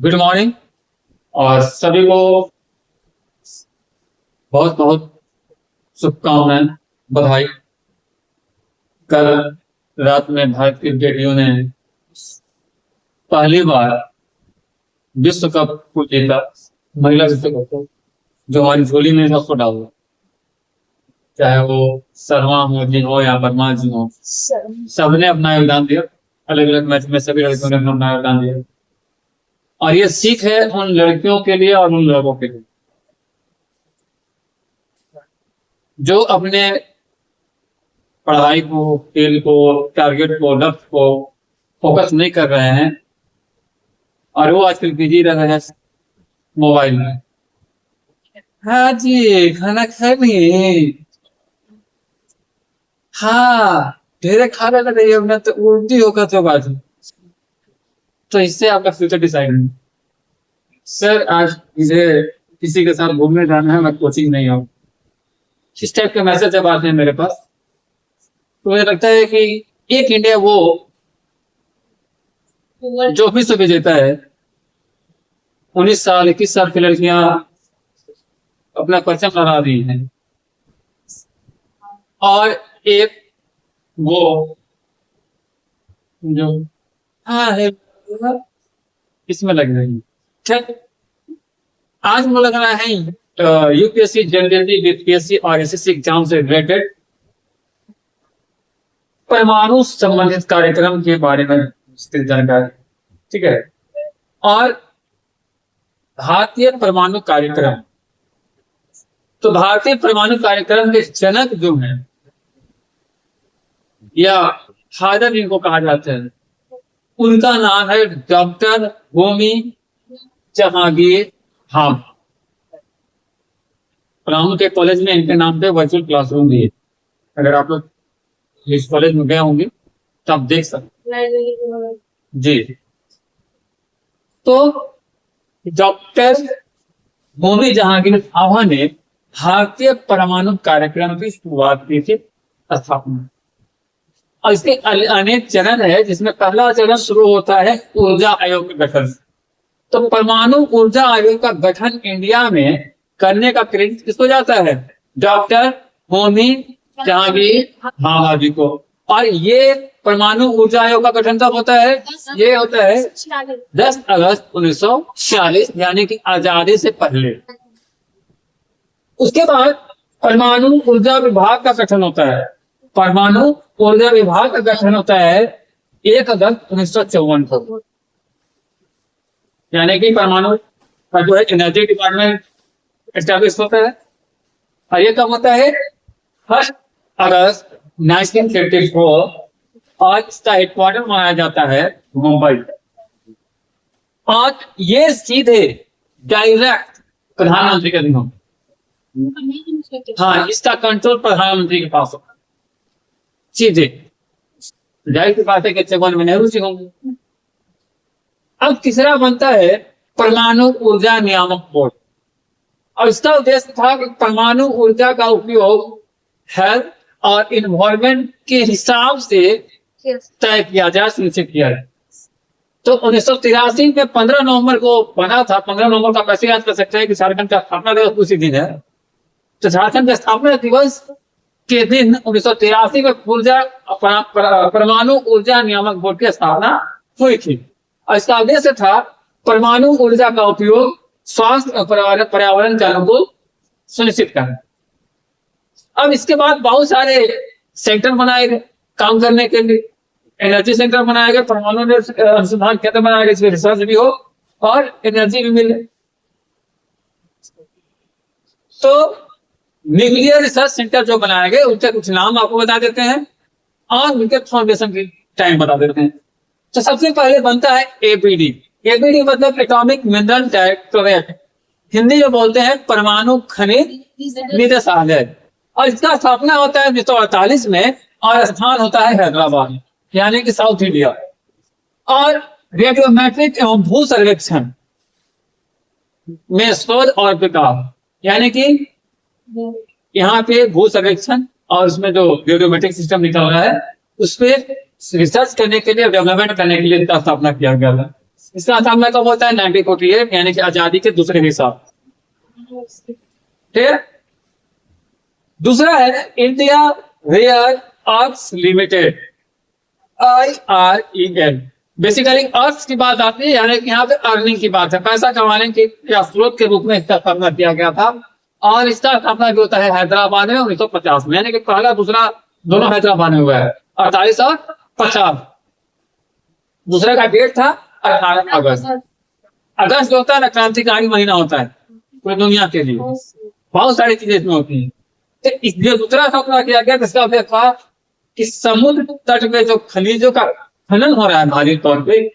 Good morning. और सभी को बहुत बहुत शुभकामनाएं, बधाई। कल रात में भारत क्रिकेट टीम ने पहली बार विश्व कप को जीता, महिला विश्व कप को, जो हमारी झोली में सबको डाल, चाहे वो शर्मा हो जी हो या वर्मा जी हो, सबने अपना योगदान दिया। अलग अलग मैच में सभी लड़कियों ने अपना योगदान दिया। और ये सीख है उन लड़कियों के लिए और उन लोगों के लिए जो अपने पढ़ाई को, खेल को, टारगेट को, लक्ष्य को फोकस नहीं कर रहे हैं और वो आजकल बिजी रह रहे हैं मोबाइल में। हाँ जी, खाना खा लिए? हाँ, ढेरे खा रहे थे हमने तो उल्टी होगा तो बाजू, तो इससे आपका फ्यूचर डिसाइड नहीं। सर आज मुझे किसी के साथ घूमने जाना है, मैं कोचिंग नहीं आऊँ, इस टाइप के मैसेज जब आते हैं मेरे पास, तो मुझे लगता है कि एक इंडिया वो जो विश्व विजेता है, 19 साल 21 साल की लड़कियां अपना परचम लहरा रही हैं, और एक वो जो हाँ है इसमें लग रही है। ठीक, आज मुझे लग रहा है यूपीएससी, जनरली बीपीएससी और एसएससी एग्जाम से रिलेटेड परमाणु संबंधित कार्यक्रम के बारे में जानकारी, ठीक है। और भारतीय परमाणु कार्यक्रम, तो भारतीय परमाणु कार्यक्रम के जनक जो हैं या फादर जिनको कहा जाता है, उनका नाम है डॉक्टर होमी जहांगीर हामिद। परमाणु के कॉलेज में इनके नाम पे वर्चुअल क्लासरूम भी है, अगर आप लोग इस कॉलेज में गए होंगे तो आप देख सकते जी। तो डॉक्टर होमी जहांगीर हामिद ने भारतीय परमाणु कार्यक्रम की शुरुआत की थी, स्थापना। और इसके अनेक चरण है, जिसमें पहला चरण शुरू होता है ऊर्जा आयोग के गठन। तो परमाणु ऊर्जा आयोग का गठन इंडिया में करने का क्रेडिट किसको जाता है? डॉक्टर होमी जहांगीर हामिद जी को। और ये परमाणु ऊर्जा आयोग का गठन कब होता है? ये होता है 10 अगस्त 1946, यानी कि आजादी से पहले। उसके बाद परमाणु ऊर्जा विभाग का गठन होता है। परमाणु ऊर्जा विभाग का गठन होता है 1 अगस्त 1954 को, यानी कि परमाणु का जो है एनर्जी डिपार्टमेंट एस्टैब्लिश होता है। और ये कब होता है? 1 अगस्त 1954, और इसका हेडक्वार्टर बनाया जाता है मुंबई। और ये सीधे डायरेक्ट प्रधानमंत्री के अधीन होता है। हाँ, इसका कंट्रोल प्रधानमंत्री के पास होता है, सीधे। जाहिर सी बात है कि जवान में नेहरू जी होंगे। अब तीसरा बनता है परमाणु ऊर्जा नियामक बोर्ड, और इसका उद्देश्य था कि परमाणु ऊर्जा का उपयोग हेल्थ और इन्वायरमेंट के हिसाब से तय किया जाए, सुनिश्चित किया जाए। तो 1983 में 15 नवंबर को बना था। 15 नवंबर का कैसे याद कर सकते हैं कि झारखंड का स्थापना दिवस उसी दिन है। तो झारखंड का स्थापना दिवस के दिन 1983 में परमाणु ऊर्जा नियामक बोर्ड की स्थापना हुई थी। और इसका उद्देश्य था परमाणु ऊर्जा का उपयोग स्वास्थ्य और पर्यावरण के अनुकूल सुनिश्चित करना। अब इसके बाद बहुत सारे सेक्टर बनाए गए काम करने के लिए। एनर्जी सेंटर बनाया गया, परमाणु अनुसंधान केंद्र बनाया गया, इसमें रिसर्च भी हो और एनर्जी भी मिले। तो न्यूक्लियर रिसर्च सेंटर जो बनाया गया, उनके कुछ नाम आपको बता देते हैं और उनके फाउंडेशन की टाइम बता देते हैं। तो सबसे पहले बनता है एपीडी। एपीडी मतलब एटॉमिक मिनरल डायरेक्टोरेट, हिंदी में बोलते हैं परमाणु खनिज निदेशालय। और इसका स्थापना होता है 1948 में, और स्थान होता है हैदराबाद, यानी कि साउथ इंडिया। और रेडियोमेट्रिक एवं भू सर्वेक्षण में शोध और विकास, यानी कि यहाँ पे भू सर्वेक्षण और उसमें जो रेडियोमेट्रिक सिस्टम निकल रहा है, उस पर रिसर्च करने के लिए, डेवलपमेंट करने के लिए इसका स्थापना किया गया था। इसका स्थापना कब होता है? 1948, यानी कि आजादी के दूसरे हिस्सा। ठीक है। दूसरा है India rare earth limited, IREL। Basically earth की बात आती है, यानी कि यहाँ पे अर्निंग की बात है, पैसा कमाने के या स्रोत के रूप में इसका स्थापना किया गया था। और इसका स्थापना जो होता है हैदराबाद में 1950 में, यानी कि पहला दूसरा दोनों हैदराबाद में हुआ है, 48 और 50। दूसरे का डेट था 18 अगस्त। अगस्त जो होता है ना, क्रांतिकारी महीना होता है पूरी दुनिया के लिए, बहुत सारी चीजें इसमें होती हैं। तो जो दूसरा स्थापना किया गया, जिसका उद्देश्य था कि समुद्र तट पे जो खनिजों का खनन हो रहा है भारी तौर पे,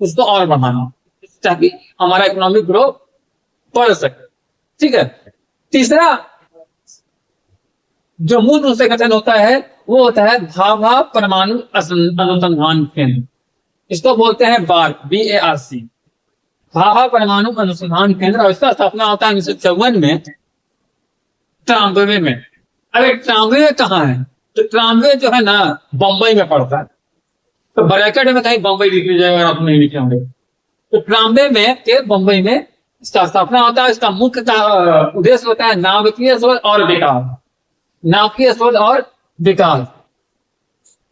उसको और बढ़ाना, ताकि हमारा इकोनॉमिक ग्रो बढ़ सके। ठीक है। तीसरा जो मूल रूप से गठन होता है वो होता है भाभा परमाणु अनुसंधान केंद्र। इसको बोलते हैं बार्क, BARC, भाभा परमाणु अनुसंधान केंद्र। और इसका स्थापना होता है 1954 में, ट्रांबे में। अरे ट्रांबे कहाँ है? तो ट्रांबे जो है ना, बंबई में पड़ता है। तो ब्रैकेट में कहीं बंबई लिख लीजिएगा अगर आप नहीं लिखे होंगे। तो ट्रांबे में के बंबई में इसका स्थापना होता है। इसका मुख्य उद्देश्य होता है नाभिकीय शोध और विकास, नाभिकीय शोध और विकास।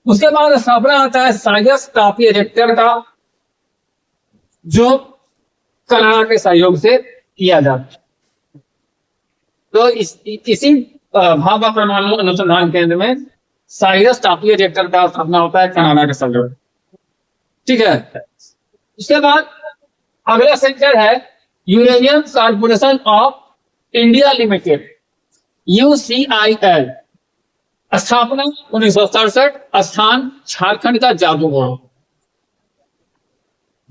उसके बाद स्थापना होता है साइयस टापी रिएक्टर का, जो कनाडा के सहयोग से किया जाता है। तो इसी भाभा परमाणु अनुसंधान केंद्र में साइयस टापी रिएक्टर का स्थापना होता है कनाडा के सहयोग। ठीक है। उसके बाद अगला सेक्टर है uranium corporation of India limited, UCIL। स्थापना 1967, स्थान झारखंड का जादूगोड़ा,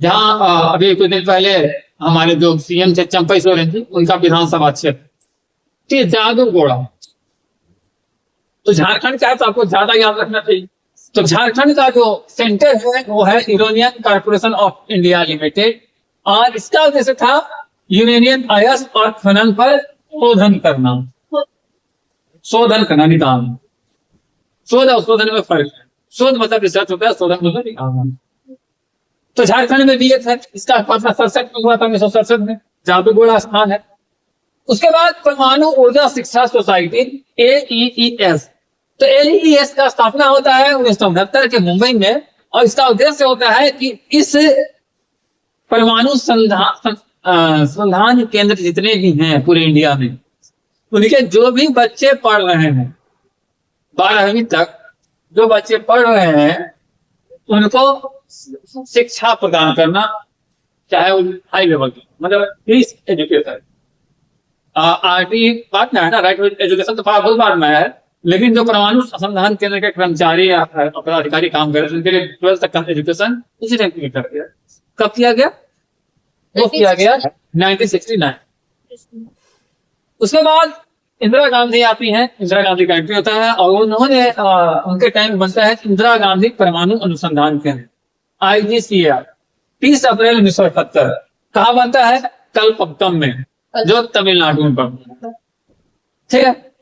जहां अभी कुछ दिन पहले हमारे जो CM थे चंपई सोरेन जी, उनका विधानसभा क्षेत्र जादूगोड़ा। तो झारखंड का है, तो आपको ज्यादा याद रखना चाहिए। तो झारखंड का जो सेंटर है वो है uranium corporation of India limited, और इसका उद्देश्य था यूरेनियम अयस्क और खनन पर शोधन करना, निदान। शोध और शोधन में फर्क है। शोध मतलब रिसर्च होता है, शोधन मतलब निदान। तो झारखंड में भी एक है, इसका 67 में हुआ था, 1967 में, जादूगोड़ा स्थान है। उसके बाद परमाणु ऊर्जा शिक्षा सोसाइटी, AEES। तो AEES का स्थापना होता है 1969 के मुंबई में, और इसका उद्देश्य होता है कि इस परमाणु संधान केंद्र जितने भी हैं पूरे इंडिया में, उनके जो भी बच्चे पढ़ रहे हैं 12वीं तक, जो बच्चे पढ़ रहे हैं उनको शिक्षा प्रदान करना, चाहे वो हाई लेवल की, मतलब फ्री एजुकेशन। RT बात में है ना, राइट एजुकेशन तो बहुत बार में है, लेकिन जो परमाणु अनुसंधान केंद्र के कर्मचारी या पदाधिकारी काम कर रहे हैं, उनके लिए 12th तक का एजुकेशन इसी टाइम कर दिया। कब किया गया? वो किया गया 1969। उसके बाद इंदिरा गांधी आती हैं, इंदिरा गांधी का एंट्री होता है, और उन्होंने उनके टाइम बनता है इंदिरा गांधी परमाणु अनुसंधान केंद्र, IGCR, 30 अप्रैल 1970। कहाँ बनता है? कलपक्कम में, जो तमिलनाडु में पड़ता है। ठीक है।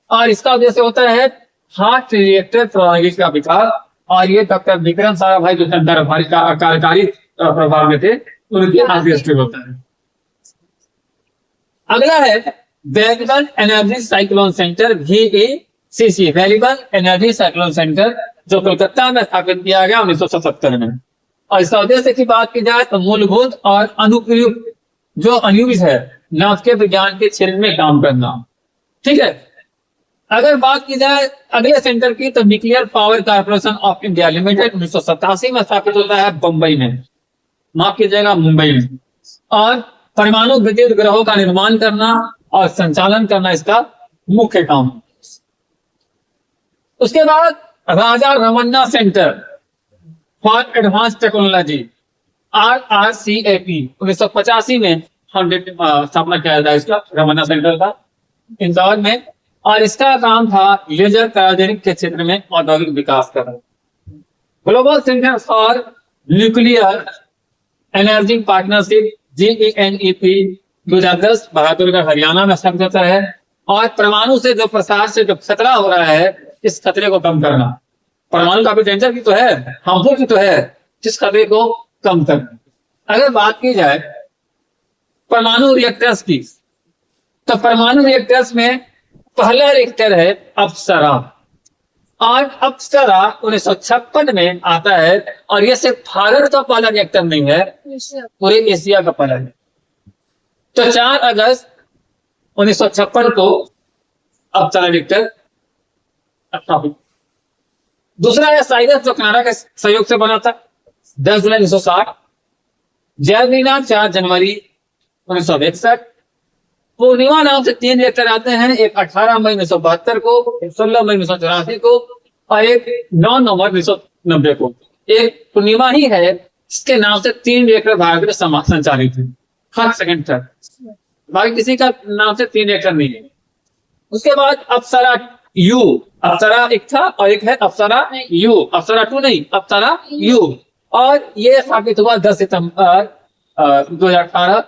और इसका उद्देश्य होता है हार्ट रिएक्टर प्रणाली का विकास, और ये डॉक्टर विक्रम साराभाई जो कार्यकारी प्रभाव में थे, उनके आदेश पे होता है। अगला है variable energy cyclone centre, VECC, variable energy cyclone centre, जो कोलकाता में स्थापित किया गया 1977 में। और इसका उद्देश्य की बात की जाए तो मूलभूत और अनुप्रयुक्त जो अनुविध है नाभिकीय विज्ञान के क्षेत्र में काम करना। ठीक है। अगर बात की जाए अगले सेंटर की, तो nuclear power corporation of India limited 1987 में स्थापित होता है बंबई में, माफ कीजिएगा मुंबई में। और परमाणु विद्युत ग्रहों का निर्माण करना और संचालन करना इसका मुख्य काम। उसके बाद Raja Ramanna centre for advance technology, RRCAP, 1985 में स्थापना किया था इसका, रमन्ना सेंटर का, इंदौर में। और इसका काम था लेजर क्रायोजेनिक के क्षेत्र में औद्योगिक विकास करना। Global centre for nuclear energy partnership, GENEP, 2010 Bahadurgarh Haryana में स्थापित होता है। और परमाणु से जो प्रसार से जो खतरा हो रहा है, इस खतरे को कम करना, परमाणु काफी डेंजर की तो है, हार्मफुल की तो है, जिस खतरे को कम करना। अगर बात की जाए परमाणु रिएक्टर्स की, तो परमाणु रिएक्टर्स में पहला रिएक्टर है अप्सरा। और अप्सरा 1956 में आता है, और ये सिर्फ भारत का पहला रिएक्टर नहीं है, पूरे एशिया का पहला है। तो 4 अगस्त 1956 को अप्सरा रिएक्टर स्थापित। दूसरा है साइरस, जो कनाडा के सहयोग से बना था, 10 जुलाई 1960। जैवलिना 4 जनवरी 1961। पूर्णिमा नाम से 3 रिएक्टर आते हैं, एक 18 मई 1972 को, एक 16 मई 1984 को, और एक 9 नवंबर 1990 को। एक पूर्णिमा ही है जिसके नाम से 3 रिएक्टर भारत में संचालित है, फर्स्ट सेकंड थर्ड। बाकी किसी का नाम से 3 रिएक्टर नहीं है। उसके बाद अप्सरा यू, अप्सरा एक था और एक है अप्सरा यू, अप्सरा 2 नहीं, अप्सरा यू। और ये स्थापित हुआ 10 सितंबर 2018।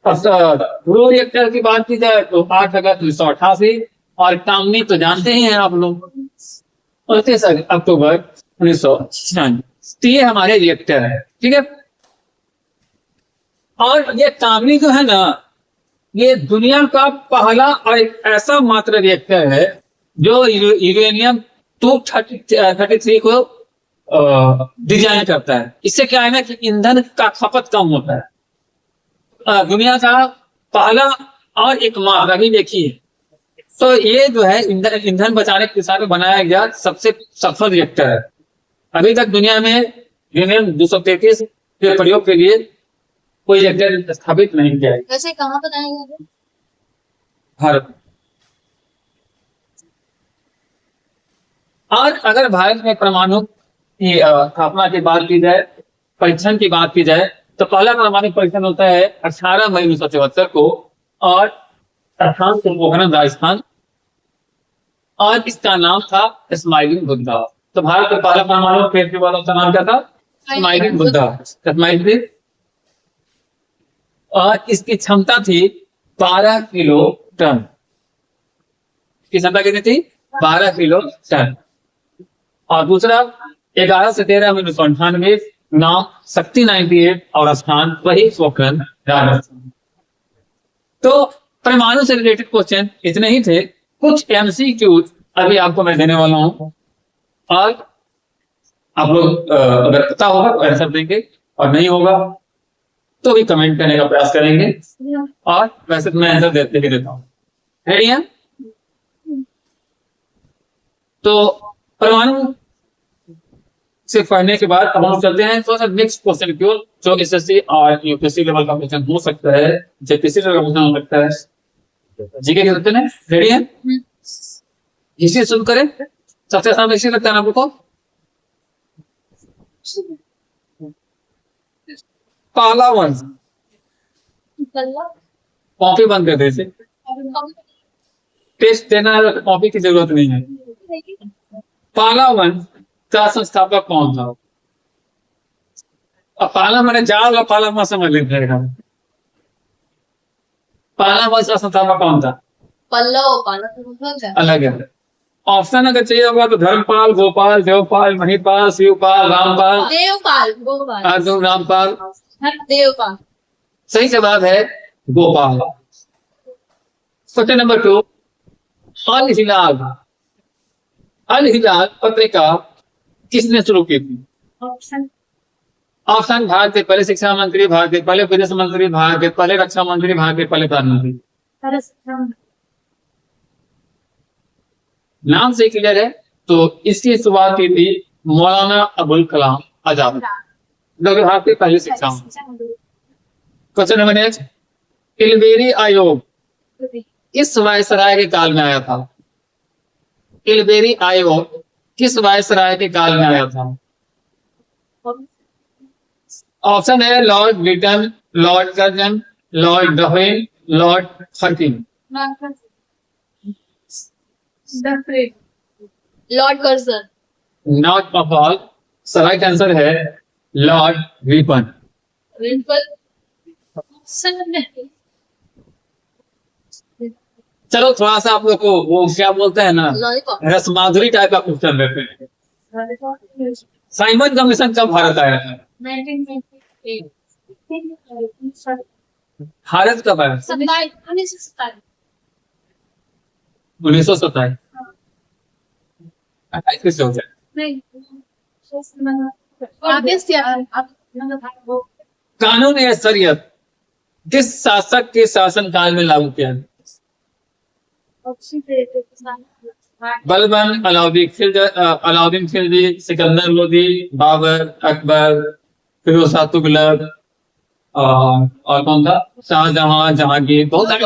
ध्रुव रिएक्टर की बात की जाए तो 8 अगस्त 1988, और कामनी तो जानते ही हैं आप लोग, 29 अक्टूबर 1996। तो ये हमारे रिएक्टर है, ठीक है। और ये कामनी जो है ना, ये दुनिया का पहला और एक ऐसा मात्र रिएक्टर है जो यूरेनियम 233 को डिजाइन करता है। इससे क्या है ना कि ईंधन का खपत कम होता है। दुनिया का पहला और एक मात्र अभी देखिए। तो ये जो है ईंधन बचाने के हिसाब से बनाया गया सबसे सफल रिएक्टर है। अभी तक दुनिया में यूरेनियम 233 के प्रयोग के लिए कोई रिएक्टर स्थापित नहीं किया है। वैसे कहाँ बनाया गया है? भारत। और अगर भारत में परमाणु की स्थापना की बात की जाए, परीक्षण की बात की जाए, तो पहला परमाणु परीक्षण होता है 18 मई 1974 को, और स्थान पोखरण राजस्थान, और इसका नाम था स्माइलिंग बुद्धा। तो भारत का पहला परमाणु फेस्टिवल का नाम क्या था? Smiling Buddha, smiling. और इसकी क्षमता थी 12 किलो टन। की क्षमता कितनी थी? 12 किलो टन। और दूसरा 11 से 13 मई 1998, नाम शक्ति 98, और स्थान वही पोखरण राजस्थान। तो परमाणु से रिलेटेड क्वेश्चन इतने ही थे। कुछ एमसीक्यूज अभी आपको मैं देने वाला हूं, और आप लोग अगर पता होगा तो आंसर देंगे, और नहीं होगा तो भी कमेंट करने का प्रयास करेंगे। और वैसे तो मैं आंसर देते ही देता हूँ। रेडी है? तो परमाणु से पढ़ने के बाद अब हम चलते हैं थोड़ा सा नेक्स्ट क्वेश्चन की ओर, जो एसएससी और यूपीएससी लेवल का क्वेश्चन हो सकता है, जेपीएससी लेवल का क्वेश्चन हो सकता है। जीके के क्वेश्चन है। रेडी है? हिस्ट्री शुरू करें। सबसे आसान हिस्ट्री लगता है ना आपको? पहला वंश। कॉपी बंद कर दे इसे। टेस्ट देना है तो कॉपी की जरूरत नहीं है। पहला वंश का संस्थापक कौन था? अब पहला मैंने जाल और पहला वंश समझ लीजिएगा। पहला वंश का संस्थापक कौन था? पल्लव। अलग है। ऑप्शन अगर चाहिए होगा तो धर्मपाल, गोपाल, देवपाल, महीपाल, शिवपाल, रामपाल। देवपाल, गोपाल। अर्जुन रामपाल। देवपाल। सही जवाब है गोपाल। क्वेश्चन नंबर 2, अल हिलाल। अल हिलाल पत्रिका किसने शुरू की थी? ऑप्शन भारत के पहले शिक्षा मंत्री, भारत के पहले विदेश मंत्री, भारत के पहले रक्षा मंत्री, भारत के पहले प्रधानमंत्री। नाम से क्लियर है। तो इसकी शुरुआत की थी मौलाना अबुल कलाम आजाद, जो कि भारत की पहली शिक्षा मंत्री। क्वेश्चन नंबर नेक्स्ट, इलबेरी आयोग किस वायसराय के काल में आया था? इलबेरी आयोग किस वायसराय के काल में आया था? ऑप्शन है lord Britton, lord Curzon, lord Dufferin, lord Hucking. Lord Curzon. Not of all, right answer है लॉर्ड रिपन। चलो थोड़ा सा आप लोग को वो क्या बोलते हैं ना, रसमाधुरी टाइप का क्वेश्चन देते हैं। साइमन कमीशन कब भारत आया था? 1998। भारत कब आया? 1947 1927। किससे हो जाए? नहीं obviously आप कानून या शरीयत किस शासक के शासनकाल में लागू किया गया? बलबन, अलाउद्दीन खिलजी, सिकंदर लोदी, बाबर, अकबर, फिरोज शाह तुगलक, और कौन था? शाहजहां, जहांगीर, बहुत सारे।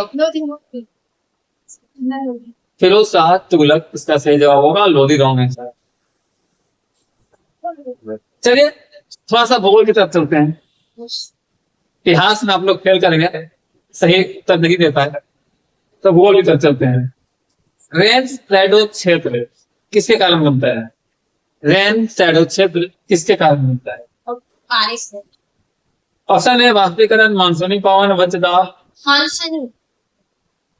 फिरोज शाह तुगलक इसका सही जवाब होगा, लोधी रॉन्ग आंसर। चलिए थोड़ा सा भूगोल की तरफ चलते हैं। इतिहास में आप लोग फेल करेंगे, सही उत्तर नहीं दे पाए, तो भूगोल की तरफ चलते हैं। रेन शैडो क्षेत्र किसके कारण बनता है? रेन शैडो क्षेत्र किसके कारण बनता है? बारिश है ऑप्शन है वाष्पीकरण, मानसूनी पवन, वज्रदाह। मानसूनी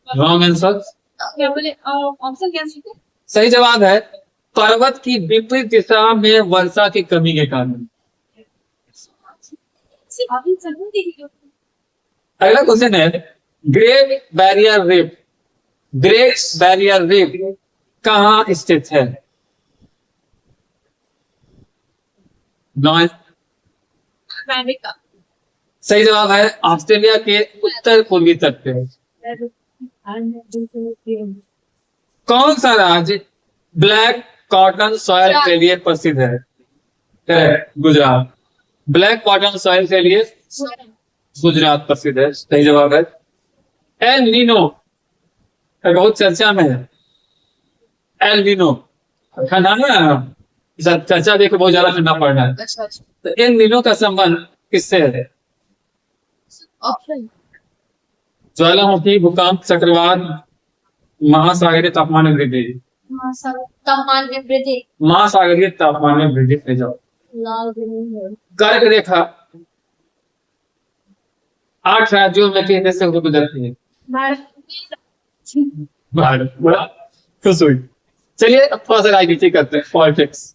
रॉन्ग आंसर। क्या बोले ऑप्शन क्या थे? सही जवाब है पर्वत की विपरीत दिशा में वर्षा की कमी के कारण। अगला क्वेश्चन है great barrier reef. Great barrier reef कहाँ स्थित है? अमेरिका सही जवाब है ऑस्ट्रेलिया के उत्तर पूर्वी तट पे। कौन सा राज्य ब्लैक कॉटन सॉइल के लिए प्रसिद्ध है? Correct, Gujarat. Black cotton soil के लिए गुजरात प्रसिद्ध है, सही जवाब है। एल नीनो बहुत चर्चा में है। एल नीनो ठंडा ना, चर्चा देखो बहुत ज्यादा ठंडा पड़ रहा है, तो एल नीनो का संबंध किससे है? ऑप्शन ज्वालामुखी, भूकंप, चक्रवात, महासागरीय तापमान में वृद्धि। तापमान में वृद्धि। महासागरीय तापमान में वृद्धि से जाओ। कर्क रेखा 8 राज्यों में कितने से होकर गुजरती है? भारत। बड़ा खुश हुई। चलिए अब थोड़ा सा राजनीति करते हैं, पॉलिटिक्स।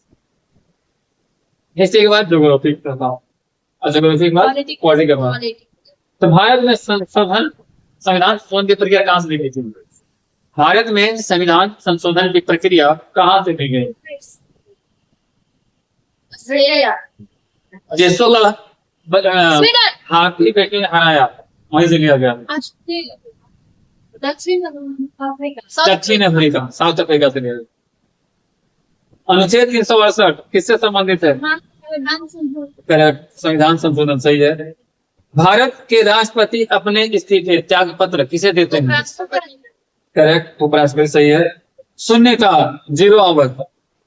हिस्ट्री के बाद ज्योग्राफी करता हूँ, और ज्योग्राफी के बाद पॉलिटिक्स के बाद। तो भारत में संशोधन संविधान संशोधन की प्रक्रिया कहाँ से दी गई थी? भारत में संविधान संशोधन की प्रक्रिया कहाँ से दी गई? जिसको हाथी बेटे ने हराया वहीं से लिया गया। दक्षिण दक्षिण अफ्रीका, साउथ अफ्रीका से लिया गया। अनुच्छेद 368 किससे संबंधित है? करेक्ट, संविधान संशोधन सही है। भारत के राष्ट्रपति अपने इस्तीफे त्याग पत्र किसे देते हैं? करेक्ट, उपराष्ट्रपति सही है। शून्यकाल, जीरो आवर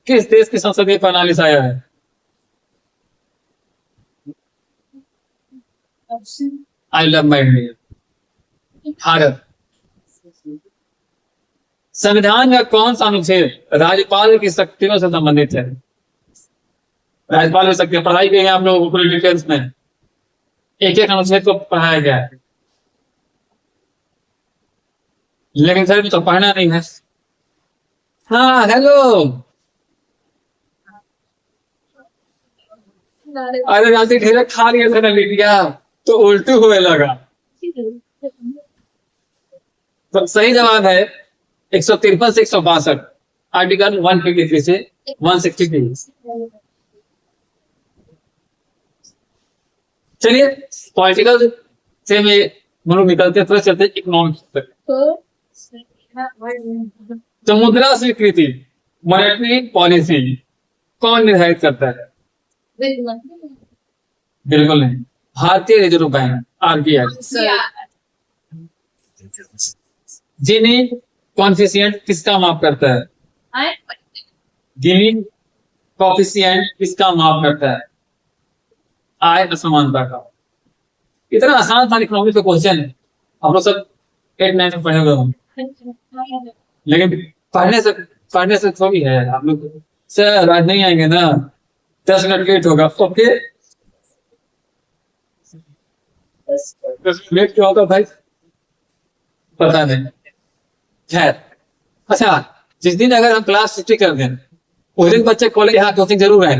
किस देश की संसदीय प्रणाली से आया है? I love my India, Bharat. संविधान का कौन सा अनुच्छेद राज्यपाल की शक्तियों से संबंधित है? राज्यपाल की शक्तियां पढ़ाई गई है आप लोगों को पूरी डिटेल्स में, एक एक अनुच्छेद को पढ़ाया गया है, लेकिन सर तो पढ़ना नहीं है। हाँ हेलो, अरे रात ढेर खा लिया था ना लिटिया, तो उल्टू हुए लगा। तो सही जवाब है 153 से 162, आर्टिकल 153 से 163। चलिए पॉलिटिकल से में हम निकलते हैं, थोड़ा चलते इकोनॉमिक्स तक। तो मुद्रा स्वीकृति, मॉनेटरी पॉलिसी कौन निर्धारित करता है? बिल्कुल नहीं, भारतीय रिजर्व बैंक, आरबीआई। जीनी कॉन्फिशिएंट किसका माप करता है? जीनी कॉफिशिएंट किसका माप करता है? आय असमानता का। इतना आसान था इकोनॉमिक्स का क्वेश्चन है, हम लोग सब 8-9 में पढ़े हुए होंगे, लेकिन पढ़ने से थोड़ी है। आप लोग सर आज नहीं आएंगे ना, 10 मिनट लेट होगा। ओके 10 मिनट लेट क्यों होगा भाई, पता नहीं। खैर, अच्छा जिस दिन अगर हम क्लास छुट्टी कर दें उस दिन बच्चे कॉलेज यहाँ कोचिंग जरूर आए।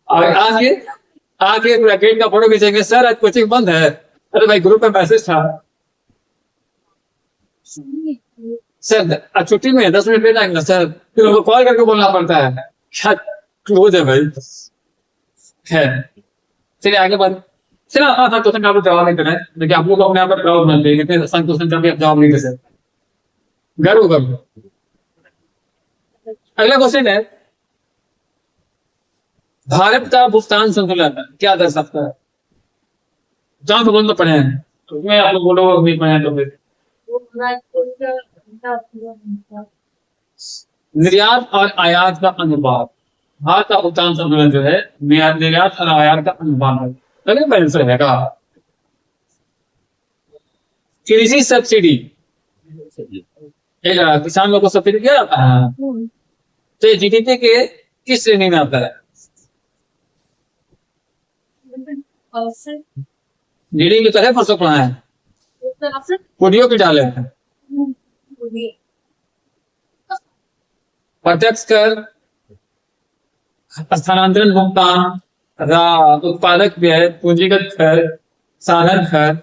और आज ये आके पूरा गेट का फोटो खींचेंगे, सर आज कोचिंग बंद है। अरे भाई ग्रुप में मैसेज था सर आज छुट्टी में है, 10 मिनट लेट आएंगे सर, फिर उनको कॉल करके बोलना पड़ता है, क्या क्लोज है भाई। है चलिए आगे बढ़। चलो हाँ हाँ, क्वेश्चन का आप जवाब नहीं दे रहे हैं, देखिए आप लोग को अपने आप पर प्राउड बनते हैं, इतने आसान क्वेश्चन का भी आप जवाब नहीं दे सकते, गर्व गर्व। अगला क्वेश्चन है, भारत का भुगतान संतुलन क्या दर्शाता है? जहां तो बोल पढ़े हैं, तो मैं आप लोग बोलो नहीं पढ़े हैं तो फिर निर्यात और आयात का अनुपात, भारत का भुगतान संतुलन जो है निर्यात और आयात का अनुपात है। अगले बैलेंस रहेगा कृषि सब्सिडी, किसान लोग को सब्सिडी क्या जाता है, तो ये जीडीपी के किस श्रेणी में आता है? जीडीपी की तरह परसों पढ़ा है, कोडियो की डाले हैं। प्रत्यक्ष कर, स्थानांतरण भुगतान, उत्पादक व्यय, पूंजीगत कर, साधन कर,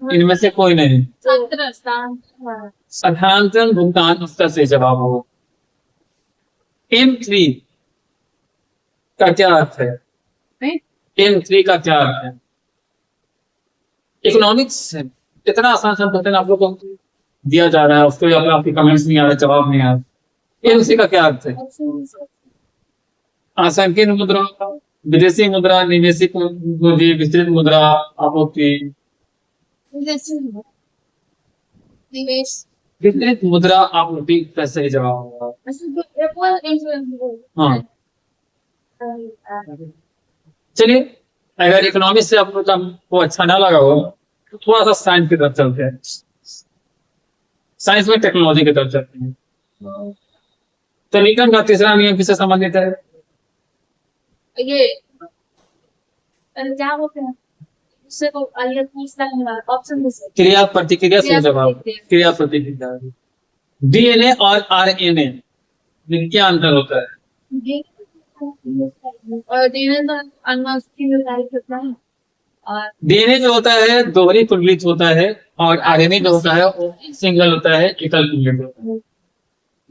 इनमें से कोई नहीं। स्थानांतरण भुगतान उसका सही जवाब हो। M3 का क्या अर्थ है? M3 का क्या अर्थ है? इकोनॉमिक्स है, इतना आसान सा क्वेश्चन आप लोग को दिया जा रहा है, उसको आपके कमेंट्स नहीं आ रहे, जवाब नहीं आ रहा। M3 का क्या अर्थ है? आसंकीन मुद्रा, विदेशी मुद्रा, निवेशी पूंजी, विस्तृत मुद्रा, आपूर्ति। विस्तृत मुद्रा आपूर्ति का सही जवाब होगा। हाँ चलिए, अगर इकोनॉमिक्स से आप लोग को अच्छा ना लगा हो तो थोड़ा सा साइंस की तरफ चलते हैं। साइंस में टेक्नोलॉजी की तरफ चलते हैं। तो न्यूटन का तीसरा नियम किससे संबंधित है? ये क्या बोलते हैं उससे, तो ऑप्शन क्रिया प्रतिक्रिया से जवाब, क्रिया प्रतिक्रिया। डीएनए और आरएनए में क्या अंतर होता है? और डीएनए जो होता है दोहरी पुंडलित होता है, और आरएनए जो होता है वो सिंगल होता है, एकल पुंडलित होता है।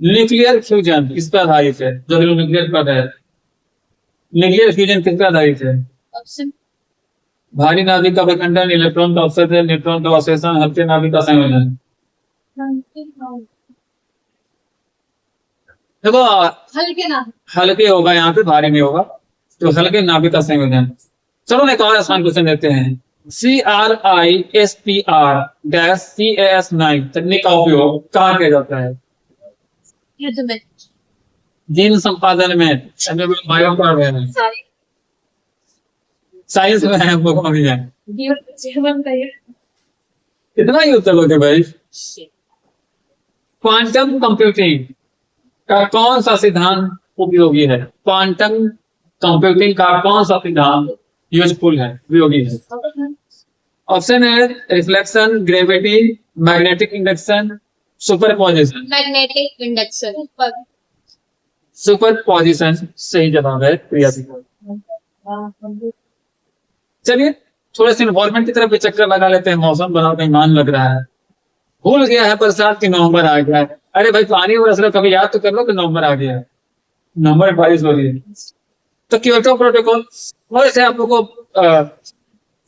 न्यूक्लियर फ्यूजन किस पर आधारित है? जो न्यूक्लियर पर है, न्यूक्लियर फ्यूजन किस पर आधारित है? ऑप्शन भारी नाभिक का विखंडन, इलेक्ट्रॉन का अपसरण, न्यूट्रॉन का अवशोषण, हल्के नाभिक का संयोजन। देखो हल्के ना, हल्के होगा यहाँ पे, भारी नहीं होगा, तो हल्के नाभिक का संयोजन। चलो एक और आसान क्वेश्चन देते हैं। CRISPR-CAS9 तकनीक का उपयोग कहाँ किया जाता है? युद्ध में, जीन संपादन में, बायो पढ़ रहे हैं, साइंस में है, हम लोग अभी है। जीवन का ये कितना यूज करोगे भाई? क्वांटम कंप्यूटिंग का कौन सा सिद्धांत उपयोगी है? क्वांटम कंप्यूटिंग का कौन सा सिद्धांत यूजफुल है, उपयोगी है? ऑप्शन है reflection, gravity, magnetic induction, superposition. Magnetic induction. Superposition सही जवाब है प्रिया जी। चलिए थोड़े से इन्वायरमेंट की तरफ भी चक्कर लगा लेते हैं। मौसम बड़ा बेईमान लग रहा है, भूल गया है बरसात की, नवंबर आ गया है। अरे भाई पानी बरस रहा, कभी याद तो कर लो कि नवंबर आ गया है, नवंबर 22 हो रही है। तो क्योटो प्रोटोकॉल थोड़े से आप लोग को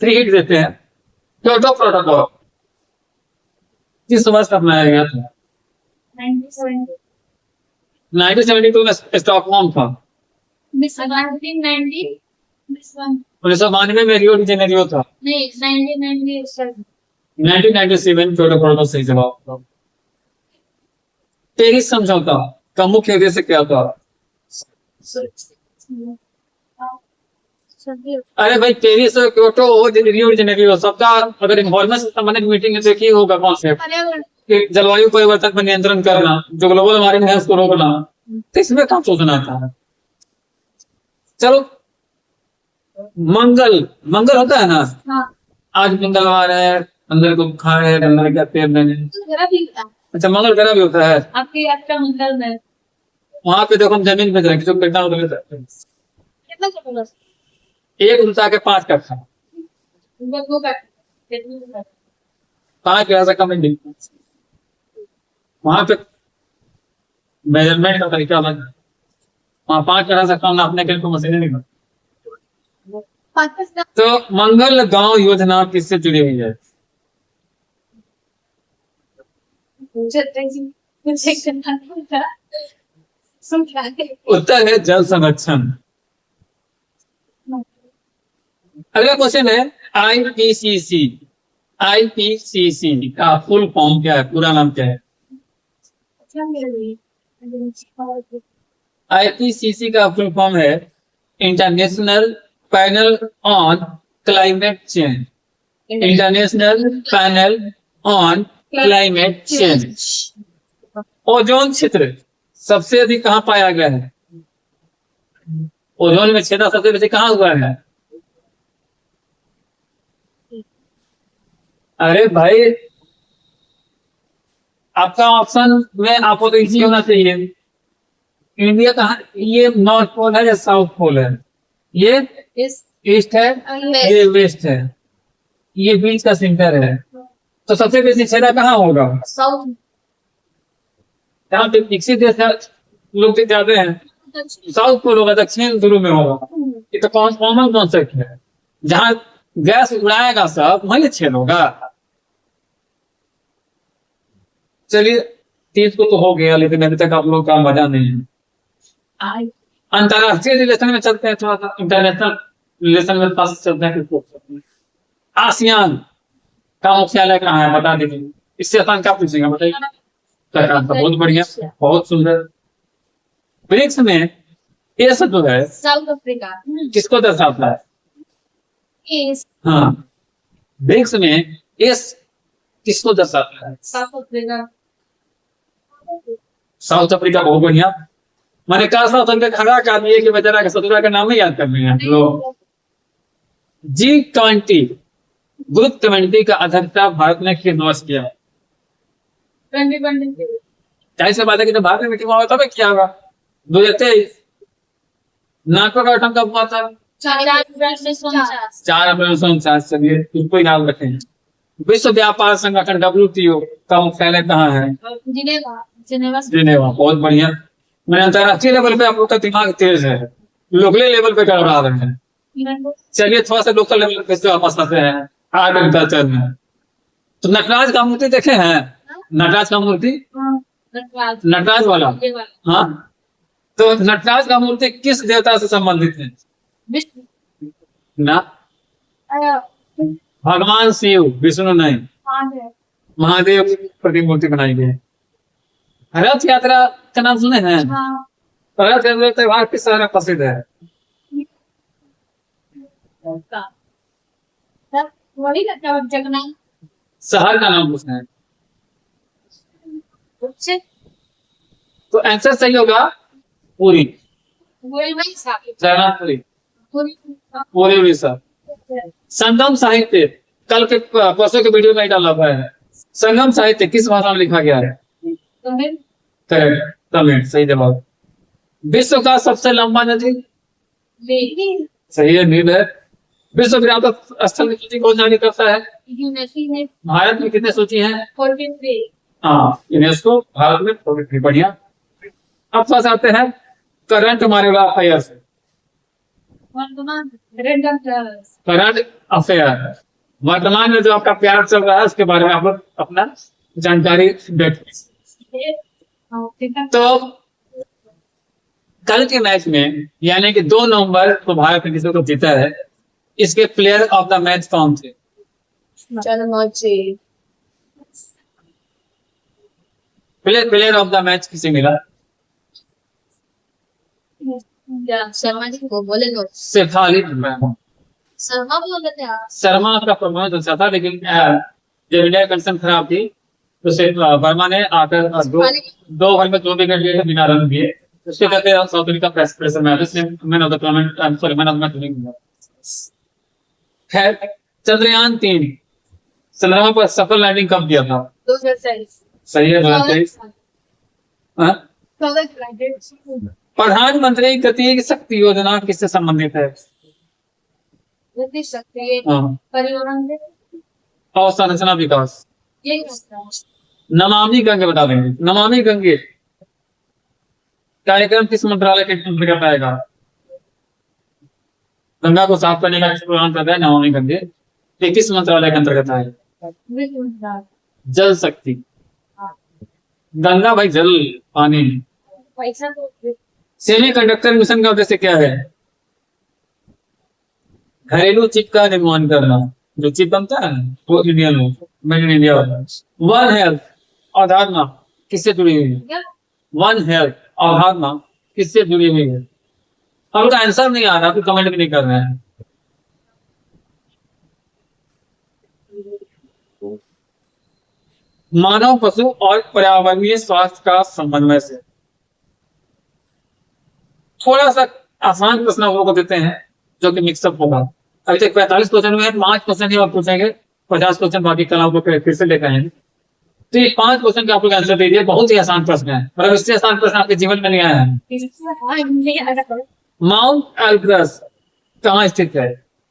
फ्री हिट देते हैं। क्योटो प्रोटोकॉल किस वर्ष अपनाया गया था? 1972 में स्टॉकहोम था। 1992 में रियो डी जेनेरियो था। 1997 क्योटो प्रोटोकॉल सही जवाब। पेरिस समझौता का मुख्य उद्देश्य क्या था? अरे भाई पेरिस और क्योटो रियो डी जेनेरियो सबका अगर इन्वायरमेंट से संबंधित मीटिंग देखिए होगा कॉन्सेप्ट कि जलवायु परिवर्तन पर नियंत्रण करना, जो ग्लोबल वार्मिंग है उसको रोकना। तो इसमें कहाँ सोचना था? चलो मंगल होता है ना, आज मंगलवार है, अंदर को खाए है, अंदर क्या तेल देने। अच्छा मंगल ग्रह भी होता है आपके आपका मंगल में, वहां पे देखो हम जमीन पे जाएंगे जो कितना कितना एक उल्टा के 5 कट्ठा, Go back. Let me go back. 5 कट्ठा से कम नहीं। वहां पे मेजरमेंट का तरीका अलग है, वहां 5 कट्ठा से कम नापने के लिए कोई मशीनें नहीं। Pakistan. तो मंगल गांव योजना किससे जुड़ी हुई है? उत्तर है जल संरक्षण। अगला क्वेश्चन है आईपीसीसी। आईपीसीसी का फुल फॉर्म क्या है, पूरा नाम क्या है? आईपीसीसी का फुल फॉर्म है international panel on climate change. International panel on climate change. Ozone क्षेत्र सबसे अधिक कहाँ पाया गया है? ओजोन में छेदा सबसे बेसी कहाँ हुआ है? अरे भाई, आपका ऑप्शन में आपको तो इजी होना चाहिए। इंडिया कहाँ, ये नॉर्थ पोल है या साउथ पोल है? ये ईस्ट है, ये वेस्ट है, ये बीच का सेंटर है। तो सबसे बेसी छेदा कहाँ होगा? South. जहाँ पे विकसित देश है, लोग ज्यादा हैं, साउथ पोल होगा, दक्षिण ध्रुव में होगा। ये तो कॉमन कॉन्सेप्ट है। जहाँ गैस उड़ाएगा सब, वही छेद होगा। चलिए 30 को तो हो गया, लेकिन अभी तक आप लोग का मजा नहीं है। अंतरराष्ट्रीय रिलेशन में चलते हैं, थोड़ा सा इंटरनेशनल रिलेशन में पास चलते हैं। आसियान का मुख्यालय कहाँ है, बता दीजिए। इससे आसान क्या पूछेगा, बताइए। बहुत बढ़िया, बहुत सुंदर। ब्रिक्स में ये सब जो है South Africa. किसको दर्शाता है? East. हाँ, ब्रिक्स में एस किसको दर्शाता है? South Africa. South Africa. बहुत बढ़िया। मैंने कहा साउथ अफ्रीका हरा का आदमी कि बेचारा का सतुरा का नाम ही याद कर रहे हैं लोग। G20 ग्रुप कमेटी का अध्यक्षता भारत ने किस वर्ष किया? 2020. जाहिर सी बात है कि जब भारत में मीटिंग हुआ तब किया होगा। 2023। नागपुर का गठन कब हुआ था? 4 अप्रैल 1949. 4 अप्रैल 1949। चलिए इसको याद रखें। विश्व व्यापार संगठन WTO का मुख्यालय कहाँ है? Geneva. Geneva. जिनेवा। बहुत बढ़िया। मैंने अंतरराष्ट्रीय लेवल पे आप लोग का दिमाग तेज है, लोकल लेवल पे गड़बड़ा रहे हैं। चलिए थोड़ा सा लोकल लेवल पे से वापस आते हैं आर्ट एंड कल्चर में। तो नटराज का मूर्ति देखे हैं? नटराज का मूर्ति, नटराज वाला। हाँ, तो नटराज का मूर्ति किस देवता से संबंधित है? विष्णु. ना, भगवान शिव, विष्णु नहीं। महादेव की प्रतिमूर्ति बनाई गई है। रथ यात्रा का नाम सुने हैं? रथ यात्रा त्योहार किस शहर में प्रसिद्ध है? वही का जगन्नाथ. शहर का नाम पूछना है। तो आंसर सही होगा पूरी, जगन्नाथपुरी, पूरी उड़ीसा। संगम साहित्य कल के परसों के वीडियो में डाला हुआ है। संगम साहित्य किस भाषा में लिखा गया है? तमिल। सही जवाब। विश्व का सबसे लंबा नदी? सही है, नील है। विश्व विरासत स्थल की सूची कौन जारी करता है? भारत में कितने सूची हैं? 43. हाँ, यूनेस्को। भारत में 43। बढ़िया। अब पास आते हैं करंट हमारे अफेयर से। करंट अफेयर, वर्तमान में जो आपका प्यार चल रहा है उसके बारे में आप लोग अपना जानकारी देखें। तो कल के मैच में यानी कि 2 नवंबर को भारत ने किसी को जीता है, इसके प्लेयर ऑफ द मैच कौन थे? प्लेयर ऑफ द मैच किसे मिला? शर्मा जी को बोले तो शेफाली वर्मा। शर्मा बोले थे आप. शर्मा का परफॉर्मेंस अच्छा था, लेकिन जब इंडिया की कंडीशन खराब थी तो सिर्फ वर्मा ने आकर 2 ओवर में 2 विकेट लिए थे बिना रन दिए। उसके चलते साउथ अफ्रीका प्रेशर में इसने man of the tournament, sorry man of the match नहीं मिला। खैर, चंद्रयान 3 चंद्रमा पर सफल लैंडिंग कब किया था? 2023. सही है, 2023। प्रधानमंत्री गति शक्ति योजना किससे संबंधित है? गति शक्ति हाँ। परिवहन और संरचना विकास। ये होता है। नमामि गंगे बता देंगे। नमामि गंगे कार्यक्रम किस मंत्रालय के अंतर्गत आएगा? गंगा को साफ करने का प्रोग्राम करता है नमामि गंगे, ये किस मंत्रालय के अंतर्गत आएगा? वित्त मंत्रालय। जल शक्ति। गंगा भाई जल पानी। पैसा तो सेमीकंडक्टर मिशन का उद्देश्य क्या है? घरेलू चिप का निर्माण करना। जो चिप बनता है वो इंडिया में, made in India. One health अवधारणा किससे जुड़ी हुई है? क्या वन हेल्थ अवधारणा किससे जुड़ी हुई है? अब उसका आंसर नहीं आ रहा, तो कमेंट भी नहीं कर रहे हैं। मानव, पशु और पर्यावरणीय स्वास्थ्य का समन्वय से। थोड़ा सा आसान प्रश्न हम लोग को देते हैं जो कि मिक्सअप होगा। अभी तक 45 क्वेश्चन में है, 5% ही आप पूछेंगे, 50 क्वेश्चन बाकी कल आपको फिर से लेकर आएंगे। तो ये 5 क्वेश्चन का आप लोग आंसर दीजिए। बहुत ही आसान प्रश्न है, मतलब इससे आसान प्रश्न आपके जीवन में नहीं आया है। नहीं आ रहा। माउंट एल्ब्रस कहाँ स्थित है?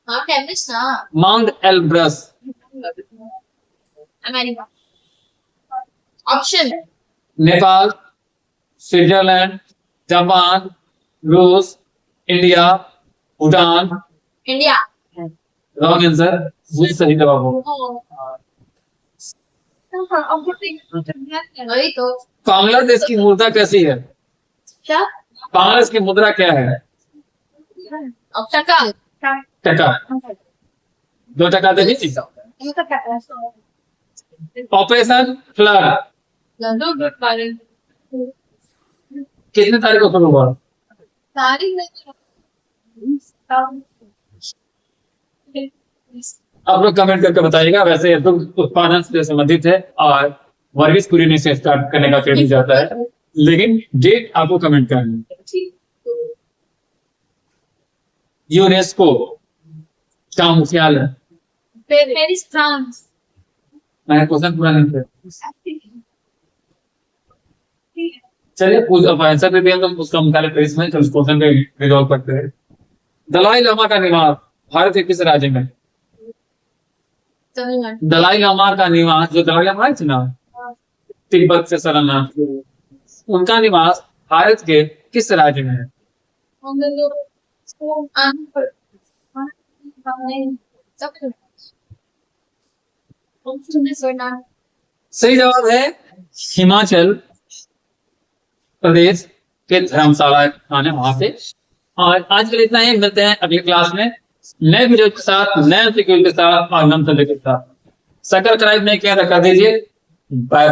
हाँ टेम्परेचर ना mount Elbrus America. Option Nepal, Switzerland, Japan, रूस, India, Bhutan. India. Wrong answer, ये सही जवाब होगा। वही तो। बांग्लादेश की मुद्रा कैसी है? क्या बांग्लादेश की मुद्रा क्या है? ऑप्शन का टका। 2 टका देखिए। ऑपरेशन फ्लड कितने तारीख को शुरू हुआ? आप लोग कमेंट करके बताइएगा। वैसे ये दुग्ध उत्पादन से संबंधित है और वर्गीज कुरियन से स्टार्ट करने का क्रेडिट जाता है, लेकिन डेट आपको कमेंट करनी है। यूनेस्को का मुख्यालय? Paris France. मैंने क्वेश्चन पूरा नहीं किया। चलिए अब आंसर दे दिया, तो उसका मुख्यालय पेरिस में, तो उस क्वेश्चन पे रिजॉल्व करते हैं। दलाई लामा का निवास भारत के किस राज्य में? तमिलनाडु। दलाई लामा का निवास, जो दलाई लामा है ना तिब्बत से शरणार्थी, उनका निवास भारत के किस राज्य में है? सही जवाब है हिमाचल प्रदेश के धर्मशाला थाने, वहां पे। और आज के लिए इतना ही, मिलते हैं अगली क्लास में नए वीडियो के साथ, नए के साथ और नम के साथ। सब्सक्राइब नहीं किया तो कर दीजिए। Bye bye.